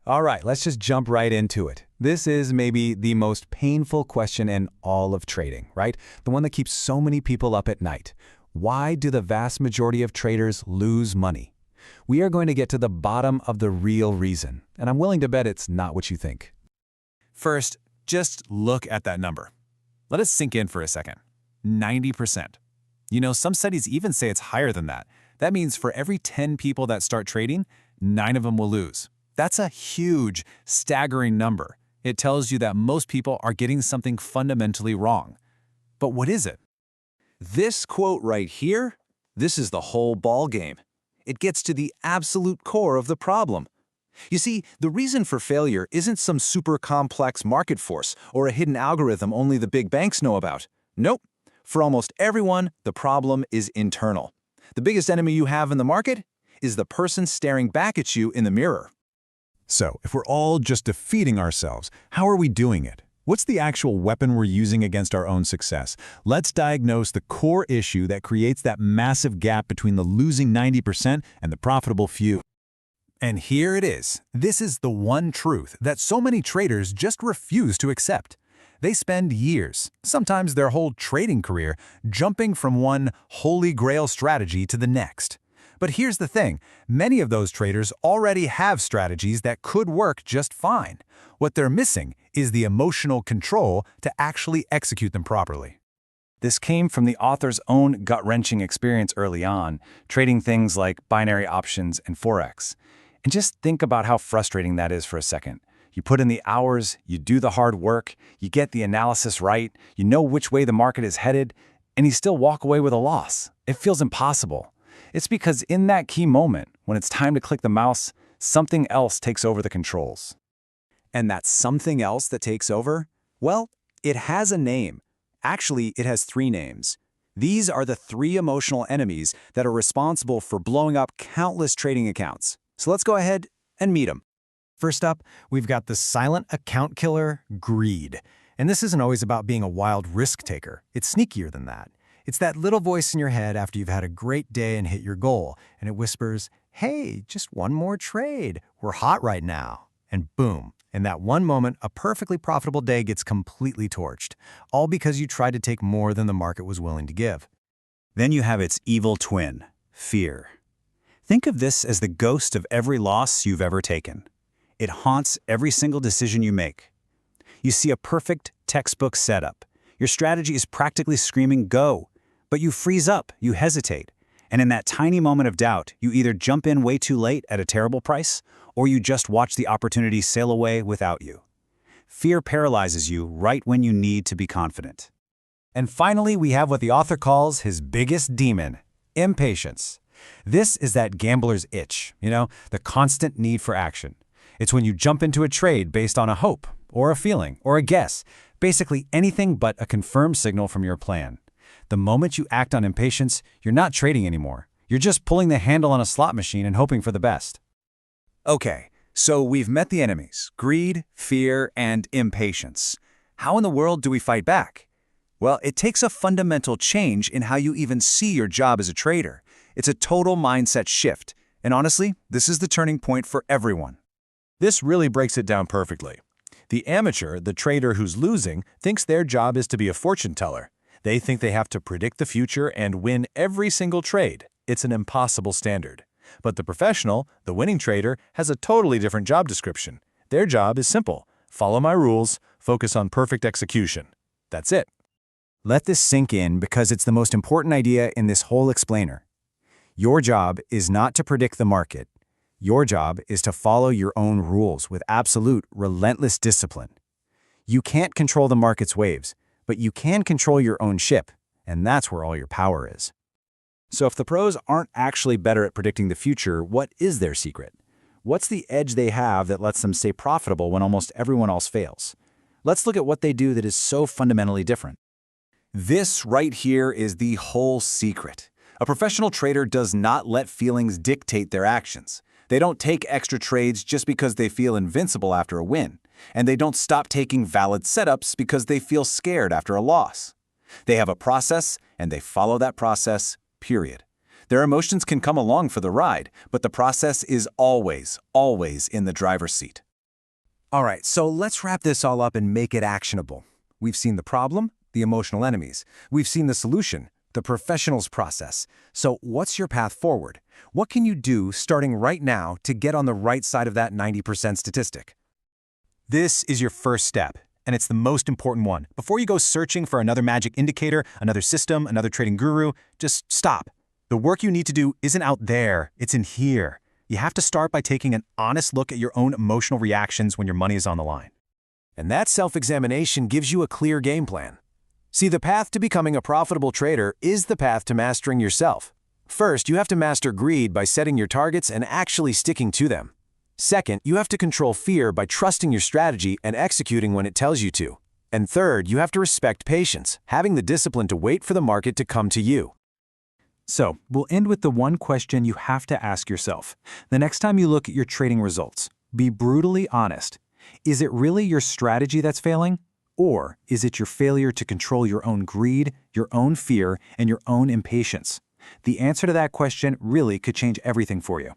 All right, let's just jump right into it. This is maybe the most painful question in all of trading, right? The one that keeps so many people up at night. Why do the vast majority of traders lose money? We are going to get to the bottom of the real reason, and I'm willing to bet it's not what you think. First, just look at that number. Let it sink in for a second. 90%. You know, some studies even say it's higher than that. That means for every 10 people that start trading, 9 of them will lose. That's a huge, staggering number. It tells you that most people are getting something fundamentally wrong. But what is it? This quote right here, this is the whole ball game. It gets to the absolute core of the problem. You see, the reason for failure isn't some super complex market force or a hidden algorithm only the big banks know about. Nope. For almost everyone, the problem is internal. The biggest enemy you have in the market is the person staring back at you in the mirror. So, if we're all just defeating ourselves, how are we doing it? What's the actual weapon we're using against our own success? Let's diagnose the core issue that creates that massive gap between the losing 90% and the profitable few. And here it is. This is the one truth that so many traders just refuse to accept. They spend years, sometimes their whole trading career, jumping from one holy grail strategy to the next. But here's the thing, many of those traders already have strategies that could work just fine. What they're missing is the emotional control to actually execute them properly. This came from the author's own gut-wrenching experience early on, trading things like binary options and forex. And just think about how frustrating that is for a second. You put in the hours, you do the hard work, you get the analysis right, you know which way the market is headed, and you still walk away with a loss. It feels impossible. It's because in that key moment, when it's time to click the mouse, something else takes over the controls. And that something else that takes over? Well, it has a name. Actually, it has 3 names. These are the 3 emotional enemies that are responsible for blowing up countless trading accounts. So let's go ahead and meet them. First up, we've got the silent account killer, greed. And this isn't always about being a wild risk taker. It's sneakier than that. It's that little voice in your head after you've had a great day and hit your goal, and it whispers, hey, just one more trade. We're hot right now. And boom, in that one moment, a perfectly profitable day gets completely torched, all because you tried to take more than the market was willing to give. Then you have its evil twin, fear. Think of this as the ghost of every loss you've ever taken. It haunts every single decision you make. You see a perfect textbook setup. Your strategy is practically screaming, go. But you freeze up, you hesitate. And in that tiny moment of doubt, you either jump in way too late at a terrible price, or you just watch the opportunity sail away without you. Fear paralyzes you right when you need to be confident. And finally, we have what the author calls his biggest demon, impatience. This is that gambler's itch, the constant need for action. It's when you jump into a trade based on a hope, or a feeling, or a guess, basically anything but a confirmed signal from your plan. The moment you act on impatience, you're not trading anymore. You're just pulling the handle on a slot machine and hoping for the best. Okay, so we've met the enemies, greed, fear, and impatience. How in the world do we fight back? Well, it takes a fundamental change in how you even see your job as a trader. It's a total mindset shift. And honestly, this is the turning point for everyone. This really breaks it down perfectly. The amateur, the trader who's losing, thinks their job is to be a fortune teller. They think they have to predict the future and win every single trade. It's an impossible standard. But the professional, the winning trader, has a totally different job description. Their job is simple. Follow my rules, focus on perfect execution. That's it. Let this sink in because it's the most important idea in this whole explainer. Your job is not to predict the market. Your job is to follow your own rules with absolute, relentless discipline. You can't control the market's waves, but you can control your own ship, and that's where all your power is. So if the pros aren't actually better at predicting the future, what is their secret? What's the edge they have that lets them stay profitable when almost everyone else fails? Let's look at what they do that is so fundamentally different. This right here is the whole secret. A professional trader does not let feelings dictate their actions. They don't take extra trades just because they feel invincible after a win. And they don't stop taking valid setups because they feel scared after a loss. They have a process, and they follow that process, period. Their emotions can come along for the ride, but the process is always, always in the driver's seat. All right, so let's wrap this all up and make it actionable. We've seen the problem, the emotional enemies. We've seen the solution, the professional's process. So what's your path forward? What can you do starting right now to get on the right side of that 90% statistic? This is your first step, and it's the most important one. Before you go searching for another magic indicator, another system, another trading guru, just stop. The work you need to do isn't out there, it's in here. You have to start by taking an honest look at your own emotional reactions when your money is on the line. And that self-examination gives you a clear game plan. See, the path to becoming a profitable trader is the path to mastering yourself. First, you have to master greed by setting your targets and actually sticking to them. Second, you have to control fear by trusting your strategy and executing when it tells you to. And third, you have to respect patience, having the discipline to wait for the market to come to you. So, we'll end with the one question you have to ask yourself. The next time you look at your trading results, be brutally honest. Is it really your strategy that's failing? Or is it your failure to control your own greed, your own fear, and your own impatience? The answer to that question really could change everything for you.